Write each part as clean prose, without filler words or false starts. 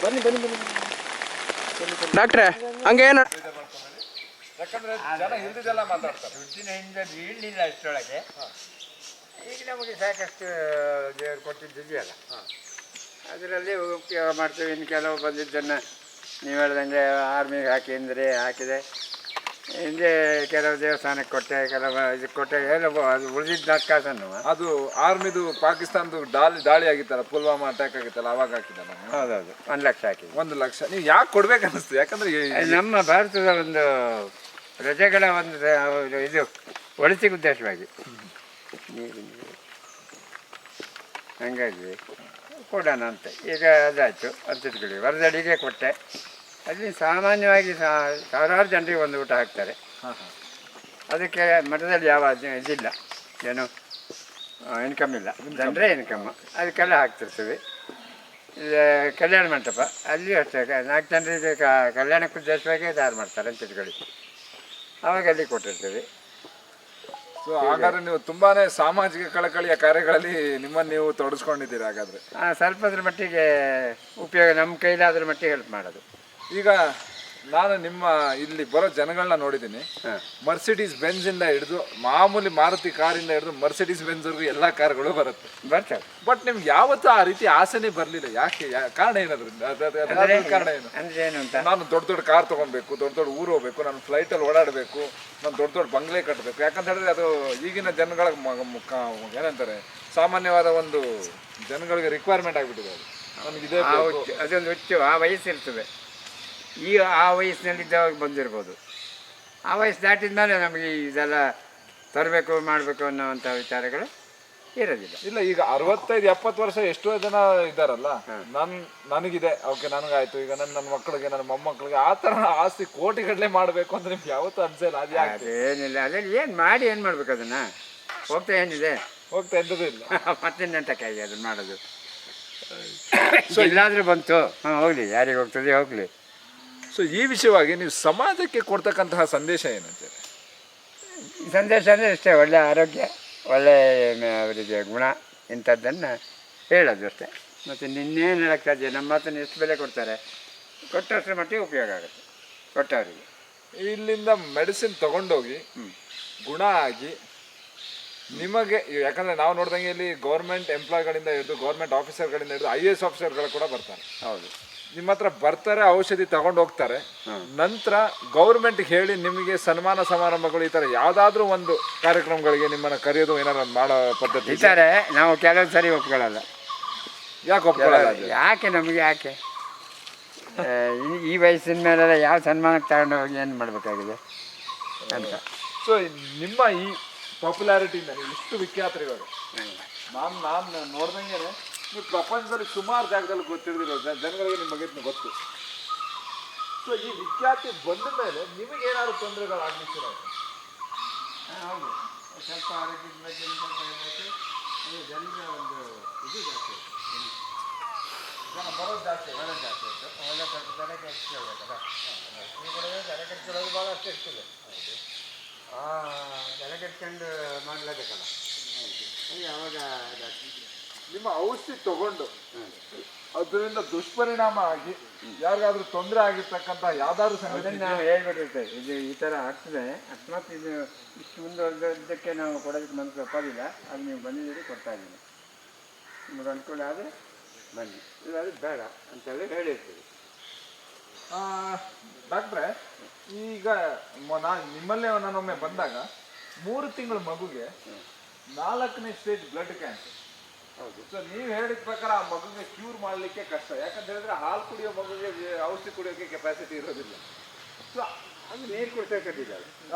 ಬನ್ನಿ ಬನ್ನಿ ಬನ್ನಿ ಡಾಕ್ಟ್ರೆ ಹಂಗೆ ಏನು ಯಾಕಂದ್ರೆ ಜನ ಇಲ್ದಿದ್ದೆಲ್ಲ ಮಾತಾಡ್ತಾರೆ. ದುಡ್ಡಿನ ಹಿಂದೆ ಬೀಳಲಿಲ್ಲ ಅಷ್ಟರೊಳಗೆ. ಈಗ ನಮಗೆ ಸಾಕಷ್ಟು ದೇವರು ಕೊಟ್ಟಿದ್ದಿದೆಯಲ್ಲ, ಅದರಲ್ಲಿ ಉಪಯೋಗ ಮಾಡ್ತೇವೆ. ಇನ್ನು ಕೆಲವು ಬಂದಿದ್ದನ್ನು ನೀವು ಹೇಳ್ದಂಗೆ ಆರ್ಮಿಗೆ ಹಾಕಿ ಅಂದರೆ ಹಾಕಿದೆ, ಹಿಂದೆ ಕೆಲವು ದೇವಸ್ಥಾನಕ್ಕೆ ಕೊಟ್ಟೆ, ಕೆಲವು ಇದಕ್ಕೆ ಕೊಟ್ಟೆ, ಎಲ್ಲ ಅದು ಉಳಿದಿದ್ದ ಕಾಸನ್ನು. ಅದು ಆರ್ಮಿದು ಪಾಕಿಸ್ತಾನದ ದಾಳಿ ಆಗಿತ್ತಲ್ಲ, ಪುಲ್ವಾಮಾ ಅಟ್ಯಾಕ್ ಆಗಿತ್ತಲ್ಲ, ಅವಾಗ ಹಾಕಿದ್ದಲ್ಲ. ಹೌದೌದು, 1 ಲಕ್ಷ ಹಾಕಿ. 1 ಲಕ್ಷ ನೀವು ಯಾಕೆ ಕೊಡ್ಬೇಕನ್ನಿಸ್ತು? ಯಾಕಂದ್ರೆ ನಮ್ಮ ಭಾರತದ ಒಂದು ಪ್ರಜೆಗಳ ಒಂದು ಇದು ಒಳಿತಿಗೆ ಉದ್ದೇಶವಾಗಿ ಹಂಗಾಗಿ ಕೊಡೋಣ ಅಂತ. ಈಗ ಅದಾಯಿತು ಅಂತ ಇಟ್ಕೊಳ್ಳಿ. ವರದಡಿಗೆ ಕೊಟ್ಟೆ, ಅಲ್ಲಿ ಸಾಮಾನ್ಯವಾಗಿ ಸಾವಿರಾರು ಜನರಿಗೆ ಒಂದು ಊಟ ಹಾಕ್ತಾರೆ. ಅದಕ್ಕೆ ಮಠದಲ್ಲಿ ಯಾವ ಇದಿಲ್ಲ, ಏನು ಇನ್ಕಮ್ ಇಲ್ಲ, ಜನರೇ ಇನ್ಕಮ್. ಅದಕ್ಕೆಲ್ಲ ಹಾಕ್ತಿರ್ತೀವಿ. ಇಲ್ಲಿ ಕಲ್ಯಾಣ ಮಂಟಪ, ಅಲ್ಲಿ ಅಷ್ಟೇ 4 ಜನರಿಗೆ ಕಲ್ಯಾಣಕ್ಕೆ ಉದ್ದೇಶವಾಗಿ ತಯಾರು ಮಾಡ್ತಾರೆ ಅಂತ ಇಟ್ಕೊಳ್ಳಿ. ಅವಾಗ ಅಲ್ಲಿ ಕೊಟ್ಟಿರ್ತೀವಿ. ಸೊ ಹಾಗಾದ್ರೆ ನೀವು ತುಂಬಾನೇ ಸಾಮಾಜಿಕ ಕಳಕಳಿಯ ಕಾರ್ಯಗಳಲ್ಲಿ ನಿಮ್ಮನ್ನು ನೀವು ತೊಡಗಿಸ್ಕೊಂಡಿದ್ದೀರಿ ಹಾಗಾದ್ರೆ. ಸ್ವಲ್ಪದ್ರ ಮಟ್ಟಿಗೆ ಉಪಯೋಗ, ನಮ್ಮ ಕೈಲಾದ್ರ ಮಟ್ಟಿಗೆ ಹೆಲ್ಪ್ ಮಾಡೋದು. ಈಗ ನಾನು ನಿಮ್ಮ ಇಲ್ಲಿ ಬರೋ ಜನಗಳನ್ನ ನೋಡಿದ್ದೀನಿ. ಮರ್ಸಿಡೀಸ್ ಬೆಂಜ್ ಇಂದ ಹಿಡಿದು ಮಾಮೂಲಿ ಮಾರುತಿ ಕಾರಿಂದ ಹಿಡಿದು ಮರ್ಸಿಡೀಸ್ ಬೆಂಜ್ವರೆಗೂ ಎಲ್ಲ ಕಾರ್ಗಳು ಬರ್ತವೆ. ಬಟ್ ನಿಮ್ಗೆ ಯಾವತ್ತೂ ಆ ರೀತಿ ಆಸೆನೇ ಬರಲಿಲ್ಲ. ಯಾಕೆ? ಕಾರಣ ಏನದ್ರಿಂದ? ಕಾರಣ ಏನು ಅಂದ್ರೆ ಏನು ಅಂತ, ನಾನು ದೊಡ್ಡ ಕಾರ್ ತೊಗೊಬೇಕು, ದೊಡ್ಡ ಊರು ಹೋಗ್ಬೇಕು, ನಾನು ಫ್ಲೈಟಲ್ಲಿ ಓಡಾಡಬೇಕು, ನಾನು ದೊಡ್ಡ ಬಂಗ್ಲೆ ಕಟ್ಟಬೇಕು. ಯಾಕಂತ ಹೇಳಿದ್ರೆ ಅದು ಈಗಿನ ಜನಗಳ ಏನಂತಾರೆ, ಸಾಮಾನ್ಯವಾದ ಒಂದು ಜನಗಳಿಗೆ ರಿಕ್ವೈರ್ಮೆಂಟ್ ಆಗಿಬಿಟ್ಟಿದೆ. ಅದು ನನಗಿದೆ, ಅದೊಂದು ಹುಚ್ಚು. ಆ ವಯಸ್ಸಿರ್ತದೆ. ಈಗ ಆ ವಯಸ್ಸಿನಲ್ಲಿದ್ದಾಗ ಬಂದಿರ್ಬೋದು. ಆ ವಯಸ್ಸು ದಾಟಿದ ಮೇಲೆ ನಮಗೆ ಇದೆಲ್ಲ ತರಬೇಕು ಮಾಡಬೇಕು ಅನ್ನೋವಂಥ ವಿಚಾರಗಳು ಇರೋದಿಲ್ಲ. ಇಲ್ಲ, ಈಗ 65-70 ವರ್ಷ ಎಷ್ಟೋ ಜನ ಇದ್ದಾರಲ್ಲ, ನನಗಿದೆ, ಓಕೆ ನನಗಾಯ್ತು, ಈಗ ನನ್ನ ಮಕ್ಕಳಿಗೆ, ನನ್ನ ಮೊಮ್ಮಕ್ಕಳಿಗೆ ಆ ಥರ ಆಸ್ತಿ ಕೋಟಿಗಟ್ಟಲೆ ಮಾಡಬೇಕು ಅಂತ ನಿಮ್ಗೆ ಯಾವತ್ತೂ ಅನ್ಸಲ್ಲ? ಅದೇನಿಲ್ಲ, ಅದ್ರಲ್ಲಿ ಏನು ಮಾಡಿ ಏನು ಮಾಡ್ಬೇಕು? ಅದನ್ನು ಹೋಗ್ತಾ ಏನಿದೆ, ಹೋಗ್ತಾ ಎಂಥದ್ದು ಇಲ್ಲ. ಮತ್ತಿನ್ನೆಂತಕ್ಕಾಗಿ ಅದನ್ನು ಮಾಡೋದು? ಸೊ ಇಲ್ಲಾದರೂ ಬಂತು, ಹೋಗಲಿ, ಯಾರಿಗೆ ಹೋಗ್ತದೆ ಹೋಗಲಿ. ಸೊ ಈ ವಿಷಯವಾಗಿ ನೀವು ಸಮಾಜಕ್ಕೆ ಕೊಡ್ತಕ್ಕಂತಹ ಸಂದೇಶ ಏನಂತೀರಿ? ಸಂದೇಶ ಅಂದರೆ ಅಷ್ಟೇ, ಒಳ್ಳೆಯ ಆರೋಗ್ಯ, ಒಳ್ಳೆಯ ಅವರಿಗೆ ಗುಣ, ಇಂಥದ್ದನ್ನು ಹೇಳೋದು ಅಷ್ಟೇ. ಮತ್ತು ನಿನ್ನೇನು ಹೇಳೋಕ್ಕೆ ಸಾಧ್ಯ? ನಮ್ಮ ಮಾತನ್ನು ಎಷ್ಟು ಬೆಲೆ ಕೊಡ್ತಾರೆ, ಕೊಟ್ಟಷ್ಟರ ಮಟ್ಟಿಗೆ ಉಪಯೋಗ ಆಗುತ್ತೆ ಕೊಟ್ಟವರಿಗೆ. ಇಲ್ಲಿಂದ ಮೆಡಿಸಿನ್ ತೊಗೊಂಡೋಗಿ ಗುಣ ಆಗಿ ನಿಮಗೆ, ಯಾಕಂದರೆ ನಾವು ನೋಡ್ದಂಗೆ ಇಲ್ಲಿ ಗೌರ್ಮೆಂಟ್ ಎಂಪ್ಲಾಯ್ಗಳಿಂದ ಹಿಡಿದು, ಗೌರ್ಮೆಂಟ್ ಆಫೀಸರ್ಗಳಿಂದ ಹಿಡಿದು IAS ಆಫೀಸರ್ಗಳು ಕೂಡ ಬರ್ತಾರೆ. ಹೌದು, ನಿಮ್ಮ ಹತ್ರ ಬರ್ತಾರೆ, ಔಷಧಿ ತಗೊಂಡು ಹೋಗ್ತಾರೆ. ನಂತರ ಗೌರ್ಮೆಂಟ್ಗೆ ಹೇಳಿ ನಿಮಗೆ ಸನ್ಮಾನ ಸಮಾರಂಭಗಳು ಈ ಥರ ಯಾವುದಾದ್ರೂ ಒಂದು ಕಾರ್ಯಕ್ರಮಗಳಿಗೆ ನಿಮ್ಮನ್ನು ಕರೆಯೋದು ಏನಾದ್ರು ಮಾಡೋ ಪದ್ಧತಿ ಇದ್ದಾರೆ. ನಾವು ಕೆಲವೊಂದು ಸರಿ ಒಪ್ಕೊಳ್ಳಲ್ಲ. ಯಾಕೆ ಒಪ್ಕೊಳ್ಳಲ್ಲ? ಯಾಕೆ ನಮಗೆ ಯಾಕೆ ಈ ವಯಸ್ಸಿನ ಮೇಲೆಲ್ಲ ಯಾವ ಸನ್ಮಾನಕ್ಕೆ ತಗೊಂಡು ಹೋಗಿ ಏನು ಮಾಡಬೇಕಾಗಿದೆ ಅಂತ. ಸೊ ನಿಮ್ಮ ಈ ಪಾಪ್ಯುಲಾರಿಟಿಯಿಂದ ನೀವು ಇಷ್ಟು ವಿಖ್ಯಾತರು ಇವಾಗ. ನಾನು ನೋಡ್ದಂಗೆ ನೀವು ಪ್ರಪಂಚದಲ್ಲಿ ಸುಮಾರು ಜಾಗದಲ್ಲಿ ಗೊತ್ತಿರೋದಿರೋ ಜನಗಳಿಗೆ ನಿಮ್ಮ ಬಗ್ಗೆ ಗೊತ್ತು. ಸೊ ಈ ವಿಖ್ಯಾತಿ ಬಂದ ಮೇಲೆ ನಿಮಗೇನಾದ್ರು ತೊಂದರೆಗಳಾಗ್ಲಿಕ್ಕಿರೋ? ಹೌದು, ಸ್ವಲ್ಪ ಆರೋಗ್ಯದ ಬಗ್ಗೆ ಸ್ವಲ್ಪ ಹೇಳಬೇಕು. ಜನರ ಒಂದು ಇದು ಜಾಸ್ತಿ ಆಯಿತು, ಜನ ಬರೋದು ಜಾಸ್ತಿ ಆಯಿತು. ಒಳ್ಳೆ ಸ್ವಲ್ಪ ಜನ ಕೆಡಿಸ್ಕೊಳ್ಬೇಕಲ್ಲ, ಈ ಕಡೆ ಜನ ಕೆಡಿಸ್ಕೊಳ್ಳೋದು ಭಾಳಷ್ಟು ಇರ್ತದೆ. ಜನ ಕೆಡ್ಸ್ಕೊಂಡು ಮಾಡಲೇಬೇಕಲ್ಲ, ಅವಾಗ ನಿಮ್ಮ ಔಷಧಿ ತಗೊಂಡು ಅದರಿಂದ ದುಷ್ಪರಿಣಾಮ ಆಗಿ ಯಾರಿಗಾದ್ರೂ ತೊಂದರೆ ಆಗಿರ್ತಕ್ಕಂಥ ಯಾವ್ದಾದ್ರು ಅದನ್ನು ನಾವು ಹೇಳ್ಬಿಟ್ಟಿರ್ತೇವೆ. ಇದು ಈ ಥರ ಆಗ್ತದೆ, ಅಕಸ್ಮಾತ್ ಇದು ಇಷ್ಟು ಮುಂದುವರೆದಕ್ಕೆ ನಾವು ಕೊಡೋದಕ್ಕೆ ಮನಸ್ಸು ಒಪ್ಪೋದಿಲ್ಲ, ಅದು ನೀವು ಬಂದಿದ್ದೀರಿ ಕೊಡ್ತಾ ಇದ್ದೀನಿ, ನಿಮಗೆ ಅನುಕೂಲ ಆದರೆ ಬನ್ನಿ, ಇಲ್ಲಾದ್ರೆ ಬೇಡ ಅಂತೇಳಿ ಹೇಳಿರ್ತೀವಿ. ಡಾಕ್ಟ್ರೆ, ಈಗ ನಿಮ್ಮಲ್ಲೇ ನಾನೊಮ್ಮೆ ಬಂದಾಗ 3 ತಿಂಗಳ ಮಗುಗೆ 4ನೇ ಸ್ಟೇಜ್ ಬ್ಲಡ್ ಕ್ಯಾನ್ಸರ್. ಹೌದು. ಸೊ ನೀವು ಹೇಳಿದ ಪ್ರಕಾರ ಆ ಮಗುಗೆ ಕ್ಯೂರ್ ಮಾಡಲಿಕ್ಕೆ ಕಷ್ಟ. ಯಾಕಂತ ಹೇಳಿದ್ರೆ ಹಾಲು ಕುಡಿಯೋ ಮಗುಗೆ ಔಷಧಿ ಕುಡಿಯೋಕ್ಕೆ ಕೆಪಾಸಿಟಿ ಇರೋದಿಲ್ಲ. ಸೊ ಅದು ನೀರು ಕುಡಿಸೋಕ್ಕಿಲ್ಲ.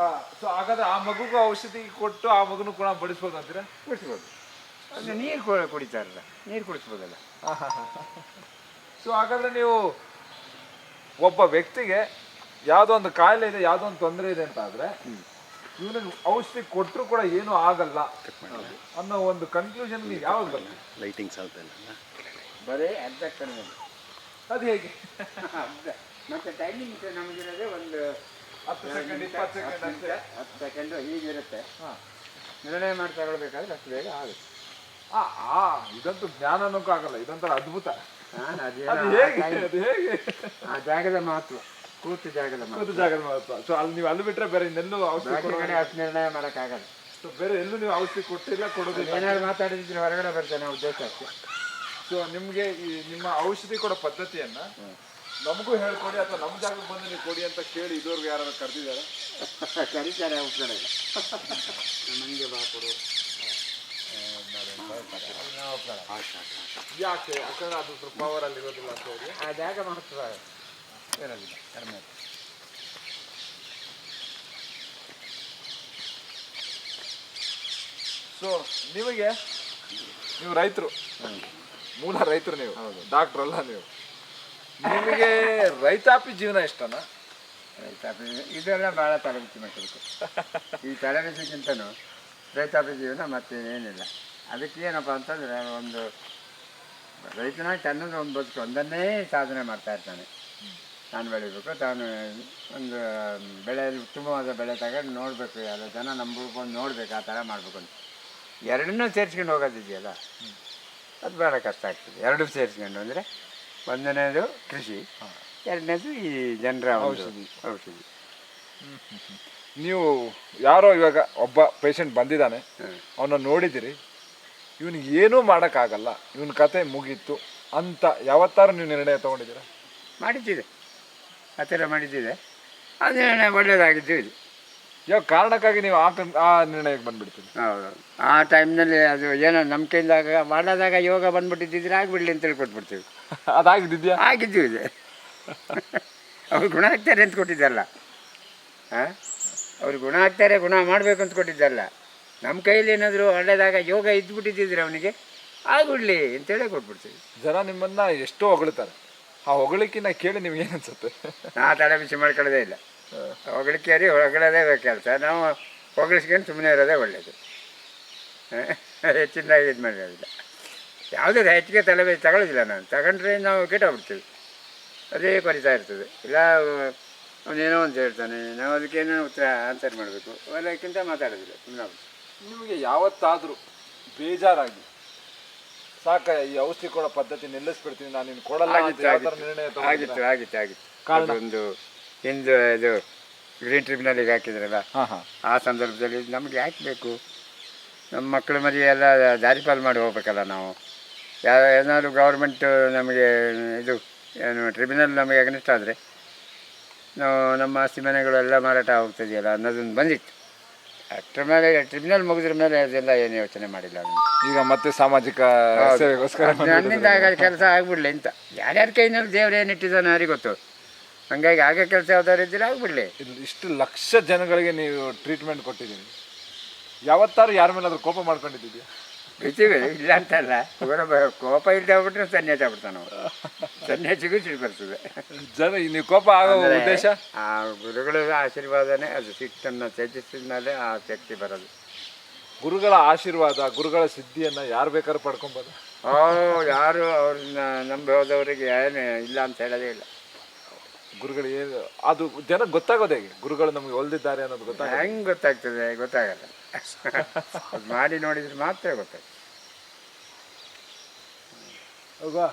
ಸೊ ಹಾಗಾದ್ರೆ ಆ ಮಗುಗೂ ಔಷಧಿ ಕೊಟ್ಟು ಆ ಮಗುನು ಕೂಡ ಬಡಿಸ್ಬೋದು ಅಂತೀರಾ? ಕುಡಿಸ್ಬೋದು. ಅದು ನೀರು ಕುಡಿತಾರಲ್ಲ, ನೀರು ಕುಡಿಸ್ಬೋದಲ್ಲ. ಸೊ ಹಾಗಾದ್ರೆ ನೀವು ಒಬ್ಬ ವ್ಯಕ್ತಿಗೆ ಯಾವುದೋ ಒಂದು ಕಾಯಿಲೆ ಇದೆ, ಯಾವುದೋ ಒಂದು ತೊಂದರೆ ಇದೆ ಅಂತ ಆದರೆ ಇವನಿಗೆ ಔಷಧಿ ಕೊಟ್ಟರು ಕೂಡ ಏನೂ ಆಗಲ್ಲ ಅನ್ನೋ ಒಂದು ಕನ್ಕ್ಲೂಷನ್ ನೀವು ಯಾವಾಗ ಬರ್ತೀವಿ? ಲೈಟಿಂಗ್ಸ್ ಆಗ್ತಾಯಿಲ್ಲ, ಬರೀ ಅರ್ಧ ಕಡಿಮೆ. ಅದು ಹೇಗೆ? ಮತ್ತು ಟೈಮಿಂಗ್ ನಮಗಿರೋದೇ ಒಂದು 10 ಸೆಕೆಂಡ್ 20 ಸೆಕೆಂಡ್ ಅಷ್ಟೇ. 10 ಸೆಕೆಂಡು ಹೀಗಿರುತ್ತೆ. ನಿರ್ಣಯ ಮಾಡಿ ತಗೊಳ್ಬೇಕಾದ್ರೆ ಅಷ್ಟು ಬೇಗ ಆಗುತ್ತೆ. ಇದಂತೂ ಜ್ಞಾನನಕ್ಕೂ ಆಗಲ್ಲ, ಇದೊಂಥರ ಅದ್ಭುತ. ಅದು ಹೇಗೆ ಅದು ಹೇಗೆ ಆ ಜಾಗದ ಮಹತ್ವ, ಕೂತು ಜಾಗದ ಮಹತ್ವ. ಒಂದು ಜಾಗದ ಮಹತ್ವ. ಸೊ ಅಲ್ಲಿ ನೀವು ಅಲ್ಲಿ ಬಿಟ್ರೆ ಬೇರೆ ಇನ್ನೆಲ್ಲೂ ಔಷಧಿ ಬೇರೆ ಕಡೆ ಅಷ್ಟು ನಿರ್ಣಯ ಮಾಡೋಕ್ಕಾಗಲ್ಲ. ಸೊ ಬೇರೆ ಎಲ್ಲೂ ನೀವು ಔಷಧಿ ಕೊಟ್ಟಿಲ್ಲ, ಕೊಡೋದಿಲ್ಲ. ಏನಾದ್ರು ಮಾತಾಡಿದ್ರೆ ಹೊರಗಡೆ ಬರ್ತೇನೆ ಉದ್ದೇಶ ಅಷ್ಟೇ. ಸೊ ನಿಮಗೆ ಈ ನಿಮ್ಮ ಔಷಧಿ ಕೊಡೋ ಪದ್ಧತಿಯನ್ನ ನಮಗೂ ಹೇಳ್ಕೊಡಿ, ಅಥವಾ ನಮ್ಮ ಜಾಗಕ್ಕೆ ಬಂದು ನೀವು ಕೊಡಿ ಅಂತ ಕೇಳಿ ಇದುವರೆಗೂ ಯಾರು ಕರೆದಿದ್ದಾರೆ? ಕರೀತಾರೆ ಅವ್ರ ಕಡೆ. ನಮಗೆ ಬಾ ಕೊಡು. ಯಾಕೆ? ಯಾಕಂದ್ರೆ ಅದು ಸ್ವಲ್ಪ ಪವರ್ ಅಲ್ಲಿ ಇರೋದಿಲ್ಲ ಅಂತ ಹೇಳಿ ಆ ಜಾಗ ಮಹತ್ವ ಇರೋದಿಲ್ಲ, ಕಡಿಮೆ. ಸೊ ನಿಮಗೆ, ನೀವು ರೈತರು, ಮೂಲ ರೈತರು ನೀವು, ಡಾಕ್ಟ್ರ್ ಅಲ್ಲ ನೀವು. ನಿಮಗೆ ರೈತಾಪಿ ಜೀವನ ಇಷ್ಟನಾ? ರೈತಾಪಿ ಇದೆಲ್ಲ ಭಾಳ ತಲೆಬಿಸಿ ಮಾಡಬೇಕು. ಈ ತಲೆಬಿಸಿಗಿಂತನೂ ರೈತಾಪಿ ಜೀವನ ಮತ್ತೆ ಏನಿಲ್ಲ. ಅದಕ್ಕೆ ಏನಪ್ಪ ಅಂತಂದರೆ, ಒಂದು ರೈತನಾಗಿ ತನ್ನದು ಒಂದು ಬದುಕು ಒಂದನ್ನೇ ಸಾಧನೆ ಮಾಡ್ತಾ ಇರ್ತಾನೆ. ತಾನು ಬೆಳಿಬೇಕು, ತಾನು ಒಂದು ಬೆಳೆಯಲ್ಲಿ ಉತ್ತಮವಾದ ಬೆಳೆ ತಗೊಂಡು ನೋಡಬೇಕು, ಎಲ್ಲ ಜನ ನಂಬಿಕೊಂಡು ನೋಡಬೇಕು, ಆ ಥರ ಮಾಡಬೇಕು ಅಂತ. ಎರಡನ್ನೂ ಸೇರಿಸ್ಕೊಂಡು ಹೋಗೋದಿದೆಯಲ್ಲ, ಅದು ಭಾಳ ಕಷ್ಟ ಆಗ್ತದೆ. ಎರಡೂ ಸೇರಿಸ್ಕೊಂಡು ಅಂದರೆ, ಒಂದನೇದು ಕೃಷಿ, ಎರಡನೇದು ಈ ಜನರ ಔಷಧಿ. ನೀವು ಯಾರೋ ಇವಾಗ ಒಬ್ಬ ಪೇಷಂಟ್ ಬಂದಿದ್ದಾನೆ, ಅವನ್ನ ನೋಡಿದಿರಿ, ಇವನಿಗೆ ಏನೂ ಮಾಡೋಕ್ಕಾಗಲ್ಲ, ಇವನ ಕತೆ ಮುಗೀತು ಅಂತ ಯಾವತ್ತಾರು ನೀವು ನಿರ್ಣಯ ತೊಗೊಂಡಿದ್ದೀರಾ? ಮಾಡಿದ್ದಿದೆ, ಆ ಥರ ಮಾಡಿದ್ದಿದೆ. ಅದು ನಿರ್ಣಯ ಒಳ್ಳೆಯದಾಗಿದ್ದು ಇದು. ಯಾವ ಕಾರಣಕ್ಕಾಗಿ ನೀವು ಆ ನಿರ್ಣಯಕ್ಕೆ ಬಂದುಬಿಡ್ತೀರಿ? ಹೌದು, ಆ ಟೈಮ್ನಲ್ಲಿ ಅದು ಏನೋ ನಮ್ಮ ಕೈಲಾಗ ಮಾಡೋದಾಗ ಯೋಗ ಬಂದ್ಬಿಟ್ಟಿದ್ದಿದ್ರೆ ಆಗಿಬಿಡ್ಲಿ ಅಂತೇಳಿ ಕೊಟ್ಬಿಡ್ತೀವಿ. ಅದಾಗಿದ್ದಿದ್ಯಾ? ಆಗಿದ್ದು ಇದೆ. ಅವ್ರು ಗುಣ ಆಗ್ತಾರೆ ಅಂತ ಕೊಟ್ಟಿದ್ದಲ್ಲ. ಹಾಂ, ಅವ್ರು ಗುಣ ಆಗ್ತಾರೆ, ಗುಣ ಮಾಡಬೇಕು ಅಂತ ಕೊಟ್ಟಿದ್ದಲ್ಲ. ನಮ್ಮ ಕೈಯಲ್ಲಿ ಏನಾದರೂ ಒಳ್ಳೆದಾಗ ಯೋಗ ಇದ್ದುಬಿಟ್ಟಿದ್ದಿದ್ರೆ ಅವನಿಗೆ ಆಗಿಬಿಡ್ಲಿ ಅಂತೇಳಿ ಕೊಟ್ಬಿಡ್ತೀವಿ. ಜನ ನಿಮ್ಮನ್ನು ಎಷ್ಟೋ ಹೊಗಳ್ತಾರೆ, ಆ ಹೊಗಳಿಕಿನ್ನ ಕೇಳಿ ನಿಮ್ಗೆ ಏನು ಅನ್ಸುತ್ತೆ? ನಾ ತಲೆ ಬಿಸಿ ಮಾಡ್ಕೊಳ್ಳೋದೇ ಇಲ್ಲ. ಹೊಗಳಿಕೆಯರಿ ಹೊಗಳೋದೇ ಕೆಲಸ. ನಾವು ಹೊಗಳಿಸ್ಕೊಂಡು ಸುಮ್ಮನೆ ಇರೋದೇ ಒಳ್ಳೆಯದು. ಹೆಚ್ಚಿನದಾಗಿ ಇದು ಮಾಡೋದಿಲ್ಲ. ಯಾವುದೇ ಹೆಚ್ಚಿಗೆ ತಲೆ ಬಿಸಿ ತಗೊಳ್ಳೋದಿಲ್ಲ. ನಾನು ತಗೊಂಡ್ರೆ ನಾವು ಕೆಟ್ಟೋಗ್ಬಿಡ್ತೀವಿ. ಅದೇ ಕೊರಿತಾ ಇರ್ತದೆ. ಇಲ್ಲ ಅವನೇನೋ ಅಂತ ಹೇಳ್ತಾನೆ, ನಾವು ಅದಕ್ಕೆ ಏನೋ ಉತ್ತರ ಆನ್ಸರ್ ಮಾಡಬೇಕು, ಅದಕ್ಕಿಂತ ಮಾತಾಡೋದಿಲ್ಲ, ಸುಮ್ಮನೆ. ನಿಮಗೆ ಯಾವತ್ತಾದರೂ ಬೇಜಾರಾಗಿ ಸಾಕ ಈ ಔಷಧಿ ಕೊಡೋ ಪದ್ಧತಿ ನಿಲ್ಲಿಸ್ಬಿಡ್ತೀನಿ, ನಾನು ನಿನ್ನ ಕೊಡಲ್ಲ ಅಂತ ಯಾವ ಥರ ನಿರ್ಣಯ ತಗೊಂಡಿದ್ದೀರಾ? ಆಗಿತ್ತು. ಒಂದು ಹಿಂದೆ ಇದು ಗ್ರೀನ್ ಟ್ರಿಬ್ಯುನಲಿಗೆ ಹಾಕಿದ್ರಲ್ಲ, ಆ ಸಂದರ್ಭದಲ್ಲಿ ನಮಗೆ ಯಾಕೆ ಬೇಕು? ನಮ್ಮ ಮಕ್ಕಳ ಮರಿ ಎಲ್ಲ ದಾರಿಪಾಲು ಮಾಡಿ ಹೋಗ್ಬೇಕಲ್ಲ ನಾವು. ಏನಾದರೂ ಗೌರ್ಮೆಂಟ್ ನಮಗೆ ಇದು ಏನು ಟ್ರಿಬ್ಯುನಲ್ ನಮಗೆ ಅಗ್ನಿಸ್ಟ್ ಆದರೆ ನಾವು ನಮ್ಮ ಆಸ್ತಿ ಮನೆಗಳೆಲ್ಲ ಮಾರಾಟ ಹೋಗ್ತದೆಯಲ್ಲ ಅನ್ನೋದೊಂದು ಬಂದಿತ್ತು. ಅಷ್ಟರ ಮೇಲೆ ಟ್ರಿಬ್ಯುನಲ್ ಮುಗಿದ್ರ ಮೇಲೆ ಅದೆಲ್ಲ ಏನು ಯೋಚನೆ ಮಾಡಿಲ್ಲ. ಈಗ ಮತ್ತೆ ಸಾಮಾಜಿಕ ಸೇವೆಗೋಸ್ಕರ ನನ್ನಿಂದ ಆಗ ಕೆಲಸ ಆಗ್ಬಿಡ್ಲಿ ಅಂತ. ಯಾರ್ಯಾರ ಕೈನಲ್ಲಿ ದೇವ್ರು ಏನು ಇಟ್ಟಿದ್ದಾನೆ ಯಾರಿಗೆ ಗೊತ್ತು. ಹಂಗಾಗಿ ಆಗ ಕೆಲಸ ಯಾವ್ದಾರು ಇದ್ದರೆ ಆಗ್ಬಿಡ್ಲಿ. ಇಷ್ಟು ಲಕ್ಷ ಜನಗಳಿಗೆ ನೀವು ಟ್ರೀಟ್ಮೆಂಟ್ ಕೊಟ್ಟಿದ್ದೀರಿ, ಯಾವತ್ತಾರು ಯಾರ ಮೇಲಾದ್ರೂ ಕೋಪ ಮಾಡ್ಕೊಂಡಿದ್ದೀವಿ? ಇದ್ದೀವಿ, ಇಲ್ಲ ಅಂತಲ್ಲ. ಕೋಪ ಇಲ್ಲದೆ ಹೋಗ್ಬಿಟ್ರೆ ಸನ್ಯಾಸ ಆಗ್ಬಿಡ್ತಾನೆ ನಾವು. ಸನ್ಯಾಸಿಗೂ ಸಿಟ್ಟು ಬರ್ತದೆ. ಜನ ನೀವು ಕೋಪ ಆಗೋ ಉದ್ದೇಶ? ಆ ಗುರುಗಳ ಆಶೀರ್ವಾದನೇ ಅದು. ಸಿಟ್ಟನ್ನು ತ್ಯಜಿಸಿದ ಮೇಲೆ ಆ ಶಕ್ತಿ ಬರೋದು. ಗುರುಗಳ ಆಶೀರ್ವಾದ, ಗುರುಗಳ ಸಿದ್ಧಿಯನ್ನು ಯಾರು ಬೇಕಾದ್ರೂ ಪಡ್ಕೊಬೋದು. ಯಾರು ಅವ್ರನ್ನ ನಂಬಿ ಹೋದವರಿಗೆ ಏನು ಇಲ್ಲ ಅಂತ ಹೇಳೋದೇ ಇಲ್ಲ. ಗುರುಗಳು ಏನು ಅದು ಜನ ಗೊತ್ತಾಗೋದು ಹೇಗೆ? ಗುರುಗಳು ನಮಗೆ ಒಲ್ದಿದ್ದಾರೆ ಅನ್ನೋದು ಗೊತ್ತಾಗ ಹೆಂಗೆ ಗೊತ್ತಾಗ್ತದೆ? ಗೊತ್ತಾಗಲ್ಲ. ಅದು ಮಾಡಿ ನೋಡಿದ್ರೆ ಮಾತ್ರ ಗೊತ್ತಾಗ್ತದೆ. ಹೌದಾ?